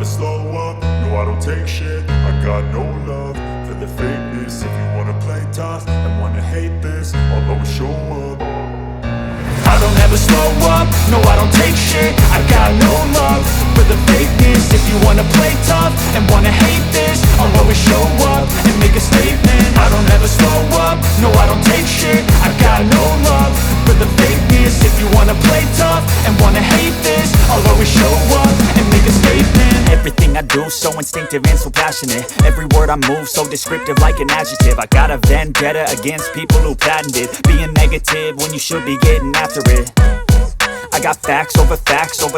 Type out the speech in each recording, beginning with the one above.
slow up, no I don't take shit. I got no love for the fakeness. If you wanna play tough and wanna hate this, I'll always show up. I don't ever slow up, no I don't take shit. I got no love for the fakeness. If you wanna play tough and wanna hate this, I'll always show up and make a statement. I don't ever slow up, no I don't take shit. I got no love for the fakeness. If you wanna play tough and wanna hate this, I'll always show up and make a statement. Everything I do so instinctive and so passionate. Every word I move so descriptive like an adjective. I got a vendetta against people who patented being negative when you should be getting after it. I got facts over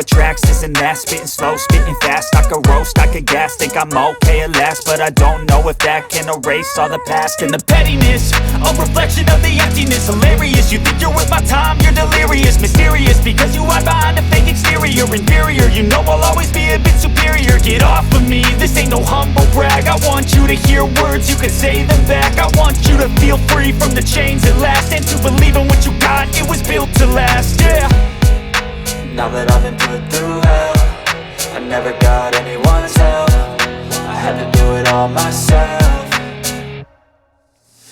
tracks, this and that. Spitting slow, spitting fast, I could roast, I could gas. Think I'm okay at last, but I don't know if that can erase all the past. And the pettiness, a reflection of the emptiness. Hilarious, you think you're worth my time, you're delirious. Mysterious, because you hide behind a fake exterior. Inferior, you know I'll always be a bit superior. Get off of me, this ain't no humble brag. I want you to hear words, you can say them back. I want you to feel free from the chains at last, and to believe in what you got, it was built to last, yeah. Now that I've been put through hell, I never got anyone's help. I had to do it all myself.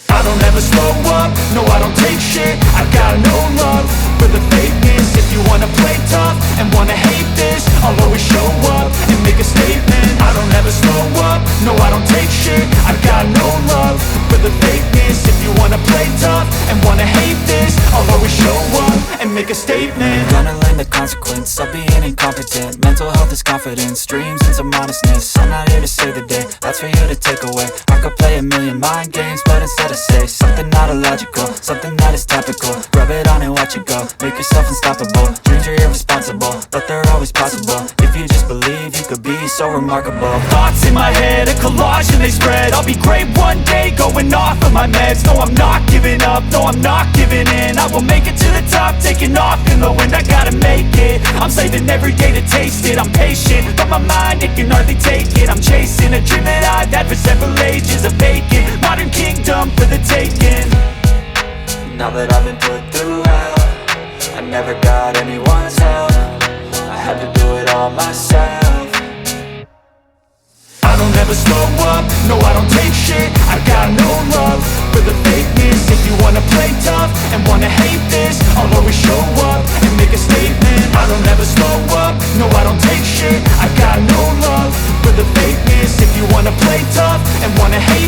I don't ever slow up, no I don't take shit. I got no love for the fakeness. If you wanna play tough and wanna hate this, I'll always show up and make a statement. I don't ever slow up, no I don't take shit. I got no love for the fakeness. If you wanna play tough and wanna hate this, I'll always show up and make a statement. Gonna learn the consequence of being incompetent. Mental health is confidence, dreams and some honestness. I'm not here to save the day, that's for you to take away. I could play a million mind games, but instead I say something not illogical, something that is topical. Rub it on and watch it go, make yourself unstoppable. Dreams are irresponsible, but they're always possible. If you just believe, you could be so remarkable. Thoughts in my head, a collage and they spread. I'll be great one day, going off of my meds. No, I'm not giving up, no, I'm not giving in. I will make it to the top, taking off in the wind. I gotta make it, I'm saving every day to taste it. I'm patient, but my mind, it can hardly take it. I'm chasing a dream that I've had for several ages. A vacant, modern kingdom for the taking. Now that I've been put through hell, I never got anyone's help. I had to do it all myself. I don't ever slow up, no I don't take shit. I got no love for the fakeness. If you wanna play tough and wanna hate this, I'll always show up and make a statement. I don't ever slow up, no I don't take shit. I got no love for the fakeness. If you wanna play tough and wanna hate